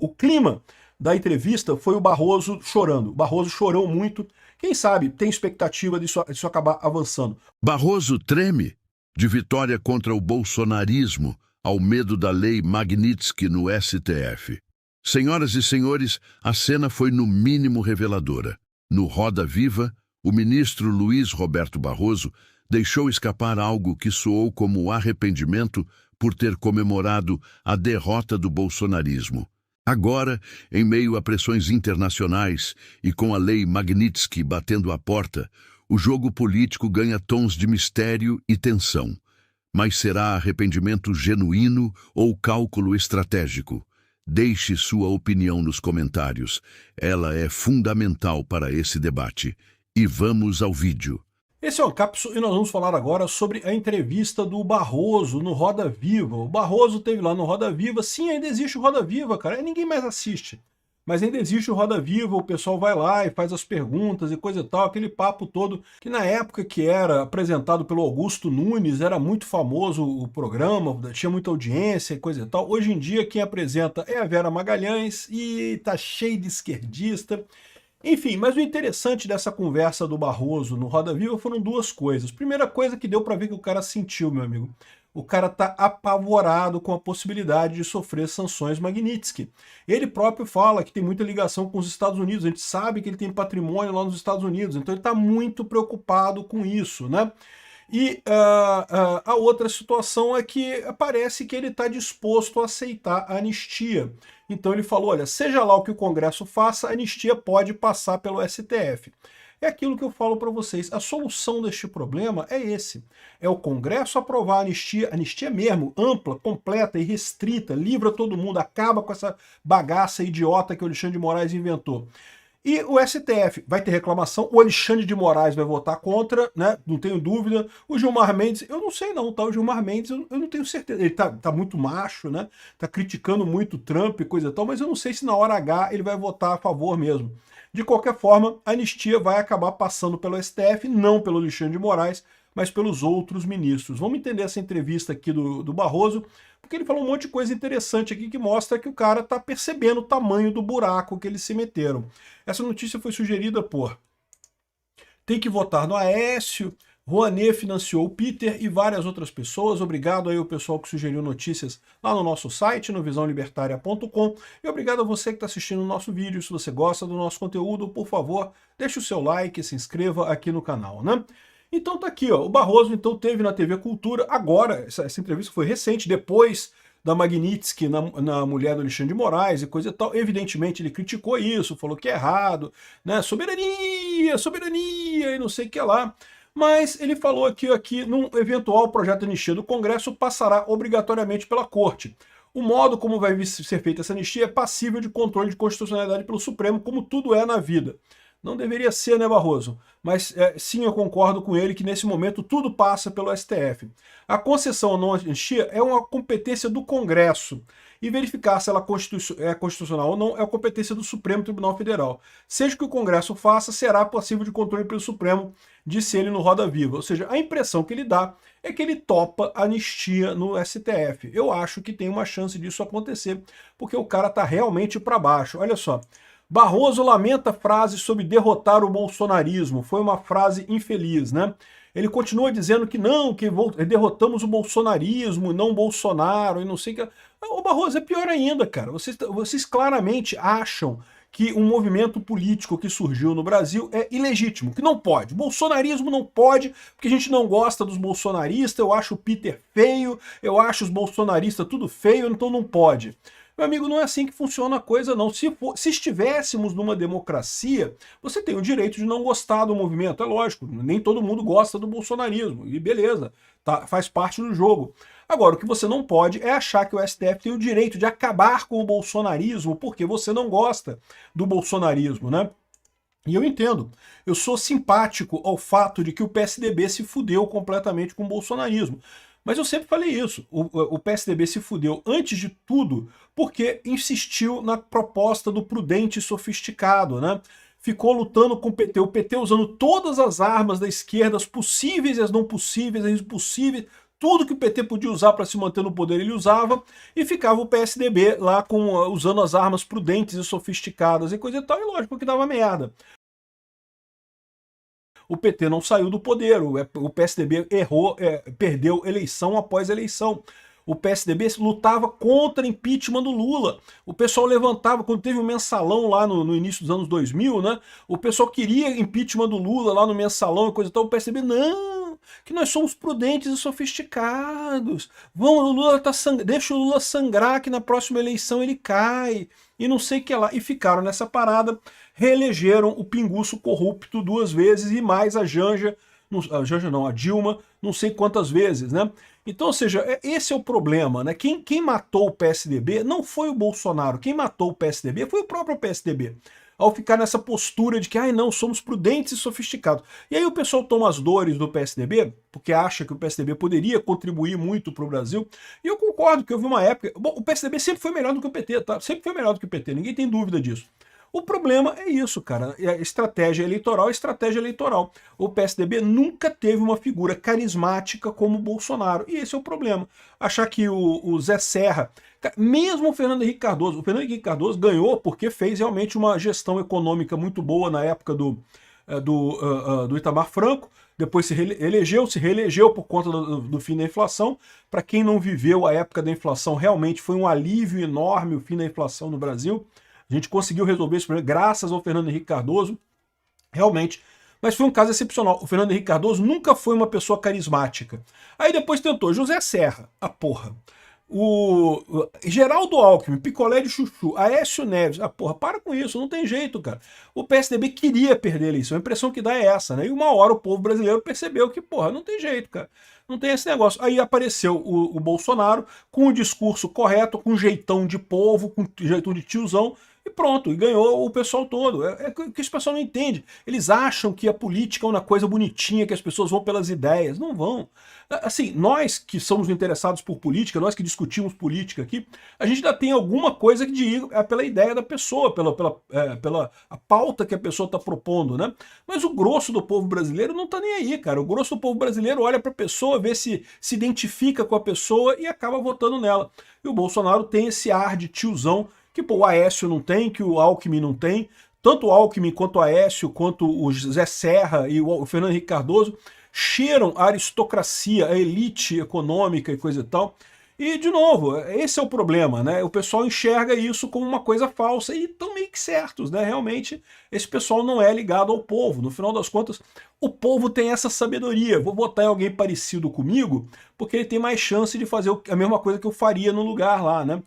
O clima da entrevista foi o Barroso chorando. O Barroso chorou muito. Quem sabe tem expectativa disso acabar avançando. Barroso treme de vitória contra o bolsonarismo ao medo da lei Magnitsky no STF. Senhoras e senhores, a cena foi no mínimo reveladora. No Roda Viva, o ministro Luiz Roberto Barroso deixou escapar algo que soou como arrependimento por ter comemorado a derrota do bolsonarismo. Agora, em meio a pressões internacionais e com a lei Magnitsky batendo à porta, o jogo político ganha tons de mistério e tensão. Mas será arrependimento genuíno ou cálculo estratégico? Deixe sua opinião nos comentários. Ela é fundamental para esse debate. E vamos ao vídeo. Esse é o Ancapso e nós vamos falar agora sobre a entrevista do Barroso no Roda Viva. O Barroso teve lá no Roda Viva. Sim, ainda existe o Roda Viva, cara. Ninguém mais assiste. Mas ainda existe o Roda Viva, o pessoal vai lá e faz as perguntas e coisa e tal, aquele papo todo, que na época que era apresentado pelo Augusto Nunes, era muito famoso o programa, tinha muita audiência e coisa e tal. Hoje em dia quem apresenta é a Vera Magalhães e tá cheio de esquerdista. Enfim, mas o interessante dessa conversa do Barroso no Roda Viva foram duas coisas. Primeira coisa que deu para ver que o cara sentiu, meu amigo. O cara tá apavorado com a possibilidade de sofrer sanções Magnitsky. Ele próprio fala que tem muita ligação com os Estados Unidos, a gente sabe que ele tem patrimônio lá nos Estados Unidos, então ele está muito preocupado com isso, né? E a outra situação é que parece que ele está disposto a aceitar a anistia. Então ele falou, olha, seja lá o que o Congresso faça, a anistia pode passar pelo STF. É aquilo que eu falo para vocês, a solução deste problema é esse. É o Congresso aprovar a anistia mesmo, ampla, completa e restrita, livra todo mundo, acaba com essa bagaça idiota que o Alexandre de Moraes inventou. E o STF vai ter reclamação, o Alexandre de Moraes vai votar contra, né? Não tenho dúvida. O Gilmar Mendes, eu não sei não, tá? O Gilmar Mendes, eu não tenho certeza. Ele tá muito macho, né? Tá criticando muito o Trump e coisa e tal, mas eu não sei se na hora H ele vai votar a favor mesmo. De qualquer forma, a anistia vai acabar passando pelo STF, não pelo Alexandre de Moraes, mas pelos outros ministros. Vamos entender essa entrevista aqui do Barroso, porque ele falou um monte de coisa interessante aqui que mostra que o cara está percebendo o tamanho do buraco que eles se meteram. Essa notícia foi sugerida por Tem que votar no Aécio, Rouanet financiou o Peter e várias outras pessoas. Obrigado aí ao pessoal que sugeriu notícias lá no nosso site, no visãolibertaria.com. E obrigado a você que está assistindo o nosso vídeo. Se você gosta do nosso conteúdo, por favor, deixe o seu like e se inscreva aqui no canal, né? Então tá aqui, ó, o Barroso então teve na TV Cultura, agora, essa entrevista foi recente, depois da Magnitsky na mulher do Alexandre de Moraes e coisa e tal. Evidentemente ele criticou isso, falou que é errado, né, soberania, soberania e não sei o que lá. Mas ele falou aqui num eventual projeto de anistia do Congresso passará obrigatoriamente pela Corte. O modo como vai ser feita essa anistia é passível de controle de constitucionalidade pelo Supremo, como tudo é na vida. Não deveria ser, né, Barroso? Mas sim, eu concordo com ele que nesse momento tudo passa pelo STF. A concessão ou não anistia é uma competência do Congresso. E verificar se ela é constitucional ou não é a competência do Supremo Tribunal Federal. Seja o que o Congresso faça, será passível de controle pelo Supremo, disse ele no Roda Viva. Ou seja, a impressão que ele dá é que ele topa anistia no STF. Eu acho que tem uma chance disso acontecer, porque o cara tá realmente para baixo. Olha só. Barroso lamenta frase sobre derrotar o bolsonarismo. Foi uma frase infeliz, né? Ele continua dizendo que não, que derrotamos o bolsonarismo e não o Bolsonaro e não sei o que. O Barroso é pior ainda, cara. Vocês claramente acham que um movimento político que surgiu no Brasil é ilegítimo, que não pode. O bolsonarismo não pode, porque a gente não gosta dos bolsonaristas, eu acho o Peter feio, eu acho os bolsonaristas tudo feio, então não pode. Meu amigo, não é assim que funciona a coisa, não. Se estivéssemos numa democracia, você tem o direito de não gostar do movimento. É lógico, nem todo mundo gosta do bolsonarismo. E beleza, tá, faz parte do jogo. Agora, o que você não pode é achar que o STF tem o direito de acabar com o bolsonarismo porque você não gosta do bolsonarismo, né? E eu entendo, eu sou simpático ao fato de que o PSDB se fudeu completamente com o bolsonarismo. Mas eu sempre falei isso, o PSDB se fudeu antes de tudo porque insistiu na proposta do prudente e sofisticado, né? Ficou lutando com o PT usando todas as armas da esquerda, as possíveis e as não possíveis, as impossíveis, tudo que o PT podia usar para se manter no poder ele usava, e ficava o PSDB lá usando as armas prudentes e sofisticadas e coisa e tal, e lógico que dava merda. O PT não saiu do poder, o PSDB perdeu eleição após eleição. O PSDB lutava contra impeachment do Lula. O pessoal levantava, quando teve o mensalão lá no início dos anos 2000, né? O pessoal queria impeachment do Lula lá no mensalão e coisa e tal. O PSDB, não, que nós somos prudentes e sofisticados. Deixa o Lula sangrar que na próxima eleição ele cai. E não sei o que lá. E ficaram nessa parada, reelegeram o pinguço corrupto 2 vezes e mais a Janja, a Dilma, não sei quantas vezes, né? Então, ou seja, esse é o problema, né? Quem matou o PSDB não foi o Bolsonaro, quem matou o PSDB foi o próprio PSDB. Ao ficar nessa postura de que, ai não, somos prudentes e sofisticados. E aí o pessoal toma as dores do PSDB, porque acha que o PSDB poderia contribuir muito para o Brasil, e eu concordo que houve uma época... Bom, o PSDB sempre foi melhor do que o PT, tá? Sempre foi melhor do que o PT, ninguém tem dúvida disso. O problema é isso, cara, é estratégia eleitoral é estratégia eleitoral. O PSDB nunca teve uma figura carismática como o Bolsonaro, e esse é o problema. Achar que o Zé Serra, mesmo o Fernando Henrique Cardoso ganhou porque fez realmente uma gestão econômica muito boa na época do Itamar Franco, depois se reelegeu por conta do fim da inflação. Para quem não viveu a época da inflação, realmente foi um alívio enorme o fim da inflação no Brasil. A gente conseguiu resolver esse problema graças ao Fernando Henrique Cardoso, realmente. Mas foi um caso excepcional. O Fernando Henrique Cardoso nunca foi uma pessoa carismática. Aí depois tentou José Serra, a porra. O Geraldo Alckmin, picolé de chuchu, Aécio Neves, a porra, para com isso, não tem jeito, cara. O PSDB queria perder a eleição, a impressão que dá é essa, né? E uma hora o povo brasileiro percebeu que, porra, não tem jeito, cara. Não tem esse negócio. Aí apareceu o Bolsonaro com o discurso correto, com jeitão de povo, com jeitão de tiozão, e pronto, e ganhou o pessoal todo. É que esse pessoal não entende. Eles acham que a política é uma coisa bonitinha, que as pessoas vão pelas ideias. Não vão. Assim, nós que somos interessados por política, nós que discutimos política aqui, a gente ainda tem alguma coisa que diga pela ideia da pessoa, pela a pauta que a pessoa está propondo, né? Mas o grosso do povo brasileiro não está nem aí, cara. O grosso do povo brasileiro olha para a pessoa, vê se identifica com a pessoa e acaba votando nela. E o Bolsonaro tem esse ar de tiozão que pô, o Aécio não tem, que o Alckmin não tem. Tanto o Alckmin, quanto o Aécio, quanto o Zé Serra e o Fernando Henrique Cardoso cheiram a aristocracia, a elite econômica e coisa e tal. E, de novo, esse é o problema, né? O pessoal enxerga isso como uma coisa falsa e estão meio que certos, né? Realmente, esse pessoal não é ligado ao povo. No final das contas, o povo tem essa sabedoria. Vou botar em alguém parecido comigo, porque ele tem mais chance de fazer a mesma coisa que eu faria no lugar lá, né?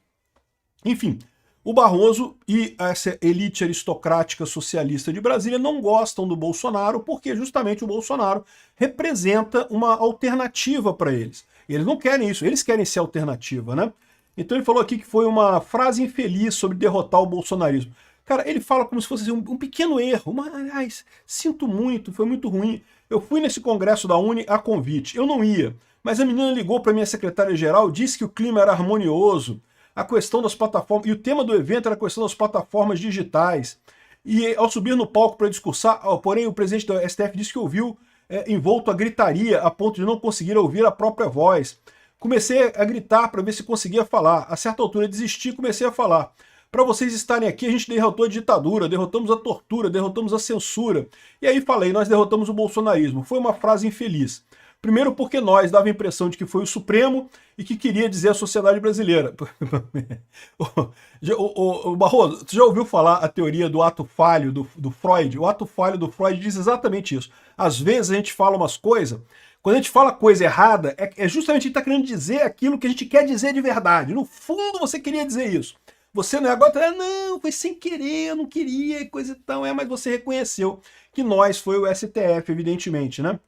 Enfim, o Barroso e essa elite aristocrática socialista de Brasília não gostam do Bolsonaro porque justamente o Bolsonaro representa uma alternativa para eles. E eles não querem isso, eles querem ser alternativa, né? Então ele falou aqui que foi uma frase infeliz sobre derrotar o bolsonarismo. Cara, ele fala como se fosse um pequeno erro, mas, aliás, sinto muito, foi muito ruim. Eu fui nesse congresso da Uni a convite, eu não ia, mas a menina ligou para minha secretária-geral, disse que o clima era harmonioso, a questão das plataformas, e o tema do evento era a questão das plataformas digitais. E ao subir no palco para discursar, porém o presidente da STF disse que ouviu envolto a gritaria a ponto de não conseguir ouvir a própria voz. Comecei a gritar para ver se conseguia falar. A certa altura desisti e comecei a falar. Para vocês estarem aqui, a gente derrotou a ditadura, derrotamos a tortura, derrotamos a censura. E aí falei, nós derrotamos o bolsonarismo. Foi uma frase infeliz. Primeiro porque nós dava a impressão de que foi o Supremo e que queria dizer a sociedade brasileira. O Barroso, você já ouviu falar a teoria do ato falho do Freud? O ato falho do Freud diz exatamente isso. Às vezes a gente fala umas coisas, quando a gente fala coisa errada, é justamente a gente está querendo dizer aquilo que a gente quer dizer de verdade. No fundo você queria dizer isso. Você não é agora, não, foi sem querer, eu não queria, e coisa e tal, mas você reconheceu que nós foi o STF, evidentemente, né?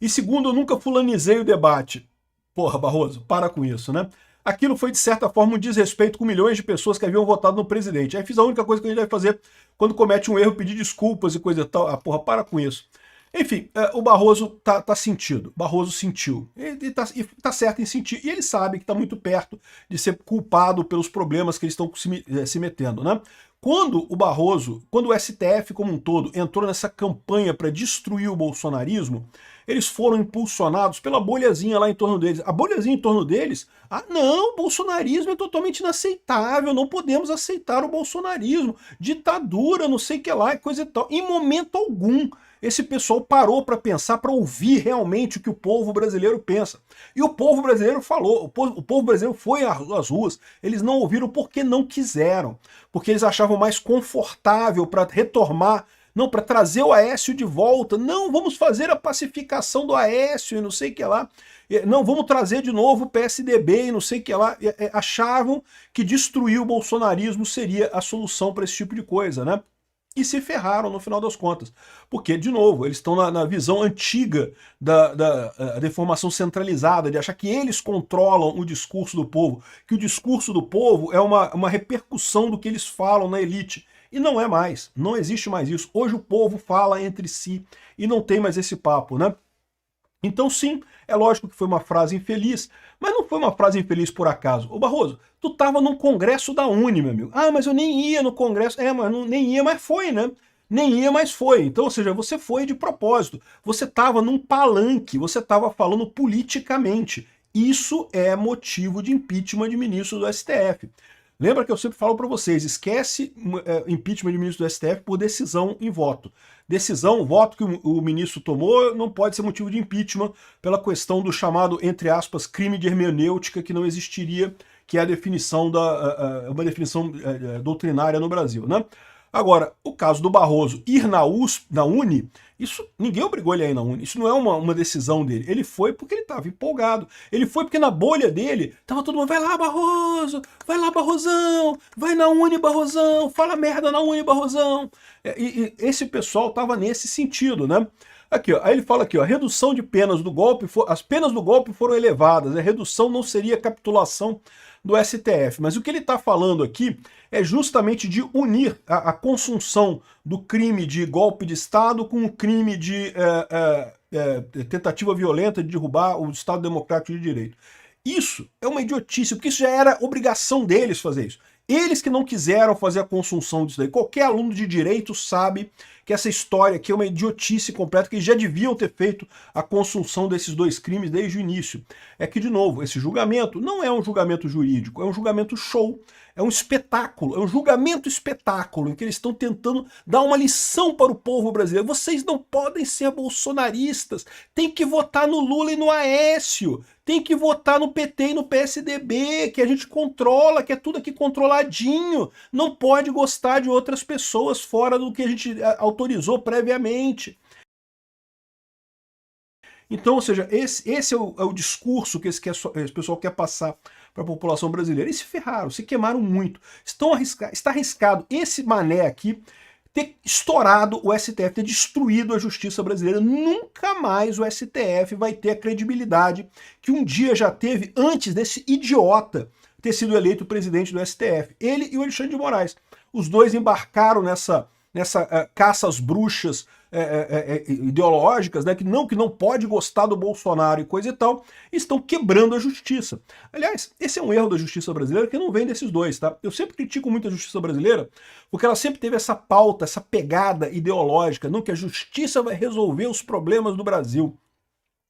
E segundo, eu nunca fulanizei o debate. Porra, Barroso, para com isso, né? Aquilo foi, de certa forma, um desrespeito com milhões de pessoas que haviam votado no presidente. Aí fiz a única coisa que a gente deve fazer quando comete um erro, pedir desculpas e coisa e tal. Ah, porra, para com isso. Enfim, o Barroso tá sentido. Barroso sentiu. Ele tá certo em sentir. E ele sabe que está muito perto de ser culpado pelos problemas que eles estão se metendo, né? quando o STF como um todo entrou nessa campanha para destruir o bolsonarismo, eles foram impulsionados pela bolhazinha lá em torno deles. A bolhazinha em torno deles, não, o bolsonarismo é totalmente inaceitável, não podemos aceitar o bolsonarismo, ditadura, não sei o que lá, coisa e tal. Em momento algum, esse pessoal parou para pensar, para ouvir realmente o que o povo brasileiro pensa. E o povo brasileiro falou, o povo brasileiro foi às ruas, eles não ouviram porque não quiseram, porque eles achavam mais confortável para retomar, não, para trazer o Aécio de volta, não, vamos fazer a pacificação do Aécio e não sei o que lá, não, vamos trazer de novo o PSDB e não sei o que lá, achavam que destruir o bolsonarismo seria a solução para esse tipo de coisa, né? E se ferraram no final das contas. Porque, de novo, eles estão na visão antiga da deformação centralizada, de achar que eles controlam o discurso do povo, que o discurso do povo é uma repercussão do que eles falam na elite. E não é mais, não existe mais isso. Hoje o povo fala entre si e não tem mais esse papo, né? Então sim, é lógico que foi uma frase infeliz, mas não foi uma frase infeliz por acaso. Ô Barroso, tu tava num congresso da Uni, meu amigo. Mas eu nem ia no congresso. Mas nem ia, mas foi, né? Nem ia, mas foi. Então, ou seja, você foi de propósito. Você tava num palanque, você tava falando politicamente. Isso é motivo de impeachment de ministro do STF. Lembra que eu sempre falo para vocês, esquece impeachment de ministro do STF por decisão em voto. Decisão, voto que o ministro tomou não pode ser motivo de impeachment pela questão do chamado, entre aspas, crime de hermenêutica que não existiria, que é a definição uma definição doutrinária no Brasil, né? Agora, o caso do Barroso ir na Uni, isso ninguém obrigou ele a ir na Uni, isso não é uma decisão dele. Ele foi porque ele estava empolgado, ele foi porque na bolha dele tava todo mundo, vai lá Barroso, vai lá Barrosão, vai na Uni Barrosão, fala merda na Uni Barrosão. E esse pessoal tava nesse sentido, né? Aqui, ó, aí ele fala aqui, ó, redução de penas do golpe, as penas do golpe foram elevadas, a redução não seria capitulação do STF, mas o que ele está falando aqui é justamente de unir a consunção do crime de golpe de Estado com o crime de tentativa violenta de derrubar o Estado Democrático de Direito. Isso é uma idiotice, porque isso já era obrigação deles fazer isso. Eles que não quiseram fazer a consunção disso daí. Qualquer aluno de direito sabe que essa história aqui é uma idiotice completa, que eles já deviam ter feito a consunção desses dois crimes desde o início. É que, de novo, esse julgamento não é um julgamento jurídico, é um julgamento show, é um espetáculo, é um julgamento espetáculo, em que eles estão tentando dar uma lição para o povo brasileiro. Vocês não podem ser bolsonaristas, tem que votar no Lula e no Aécio, tem que votar no PT e no PSDB, que a gente controla, que é tudo aqui controladinho, não pode gostar de outras pessoas fora do que a gente autorizou previamente. Então, ou seja, esse é o discurso que esse pessoal quer passar para a população brasileira. E se ferraram, se queimaram muito. Está arriscado esse mané aqui ter estourado o STF, ter destruído a justiça brasileira. Nunca mais o STF vai ter a credibilidade que um dia já teve antes desse idiota ter sido eleito presidente do STF. Ele e o Alexandre de Moraes. Os dois embarcaram nessa caça às bruxas ideológicas, né, que não pode gostar do Bolsonaro e coisa e tal, e estão quebrando a justiça. Aliás, esse é um erro da justiça brasileira que não vem desses dois, tá? Eu sempre critico muito a justiça brasileira, porque ela sempre teve essa pauta, essa pegada ideológica, não que a justiça vai resolver os problemas do Brasil.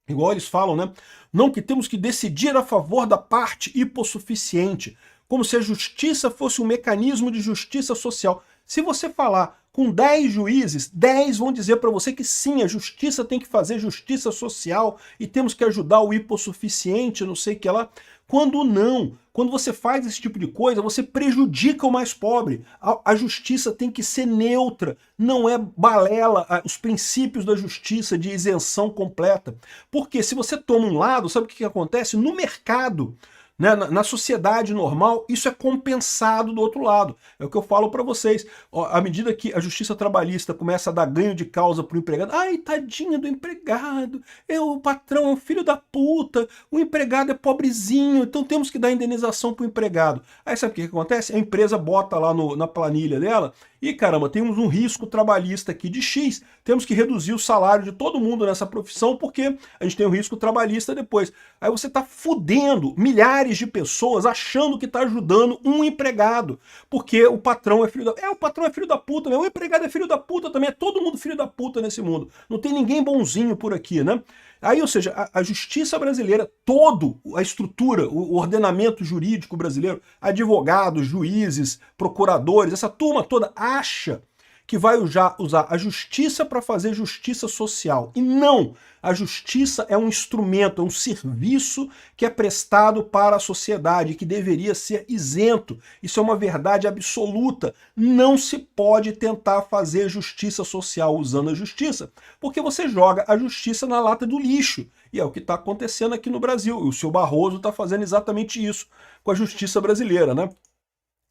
Igual eles falam, né? Não que temos que decidir a favor da parte hipossuficiente, como se a justiça fosse um mecanismo de justiça social. Se você falar com 10 juízes, 10 vão dizer para você que sim, a justiça tem que fazer justiça social e temos que ajudar o hipossuficiente, não sei o que lá. Quando não, quando você faz esse tipo de coisa, você prejudica o mais pobre. A justiça tem que ser neutra, não é balela os princípios da justiça de isenção completa. Porque se você toma um lado, sabe o que acontece? No mercado, né, na sociedade normal, isso é compensado do outro lado. É o que eu falo para vocês. À medida que a justiça trabalhista começa a dar ganho de causa para o empregado, ai, tadinha do empregado, o patrão é um filho da puta, o empregado é pobrezinho, então temos que dar indenização para o empregado. Aí sabe o que acontece? A empresa bota lá na planilha dela, e caramba, temos um risco trabalhista aqui de X, temos que reduzir o salário de todo mundo nessa profissão porque a gente tem um risco trabalhista depois. Aí você está fudendo milhares milhares de pessoas achando que está ajudando um empregado, porque o patrão é filho da... o patrão é filho da puta, o empregado é filho da puta também, é todo mundo filho da puta nesse mundo. Não tem ninguém bonzinho por aqui, né? Aí, ou seja, a justiça brasileira, toda a estrutura, o ordenamento jurídico brasileiro, advogados, juízes, procuradores, essa turma toda acha que vai usar a justiça para fazer justiça social. E não! A justiça é um instrumento, é um serviço que é prestado para a sociedade, que deveria ser isento. Isso é uma verdade absoluta. Não se pode tentar fazer justiça social usando a justiça, porque você joga a justiça na lata do lixo. E é o que está acontecendo aqui no Brasil. E o senhor Barroso está fazendo exatamente isso com a justiça brasileira, né?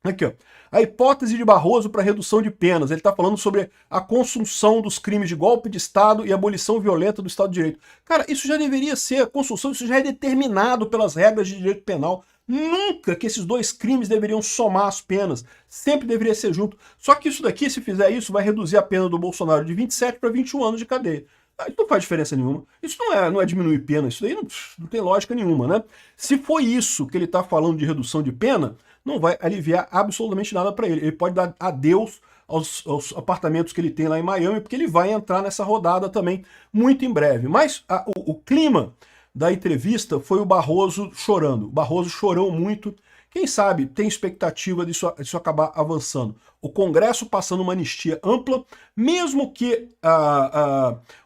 Aqui, ó. A hipótese de Barroso para redução de penas. Ele está falando sobre a consunção dos crimes de golpe de Estado e abolição violenta do Estado de Direito. Cara, isso já deveria ser, a consunção, isso já é determinado pelas regras de direito penal. Nunca que esses dois crimes deveriam somar as penas. Sempre deveria ser junto. Só que isso daqui, se fizer isso, vai reduzir a pena do Bolsonaro de 27 para 21 anos de cadeia. Isso não faz diferença nenhuma. Isso não é diminuir pena. Isso daí não tem lógica nenhuma, né? Se foi isso que ele está falando de redução de pena, não vai aliviar absolutamente nada para ele. Ele pode dar adeus aos apartamentos que ele tem lá em Miami, porque ele vai entrar nessa rodada também muito em breve. Mas o clima da entrevista foi o Barroso chorando. O Barroso chorou muito. Quem sabe tem expectativa disso acabar avançando. O Congresso passando uma anistia ampla, mesmo que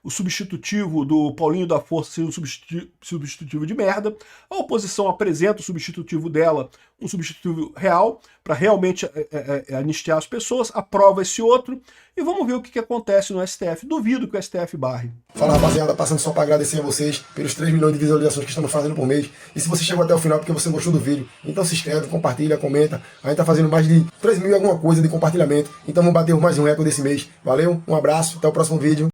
o substitutivo do Paulinho da Força seja um substitutivo de merda, a oposição apresenta o substitutivo dela, um substitutivo real, para realmente anistiar as pessoas, aprova esse outro, e vamos ver o que acontece no STF. Duvido que o STF barre. Fala, rapaziada, passando só para agradecer a vocês pelos 3 milhões de visualizações que estamos fazendo por mês. E se você chegou até o final porque você gostou do vídeo, então se inscreve, compartilha, comenta. A gente tá fazendo mais de 3 mil e alguma coisa de compartilhamento. Então vamos bater mais um recorde desse mês. Valeu, um abraço, até o próximo vídeo.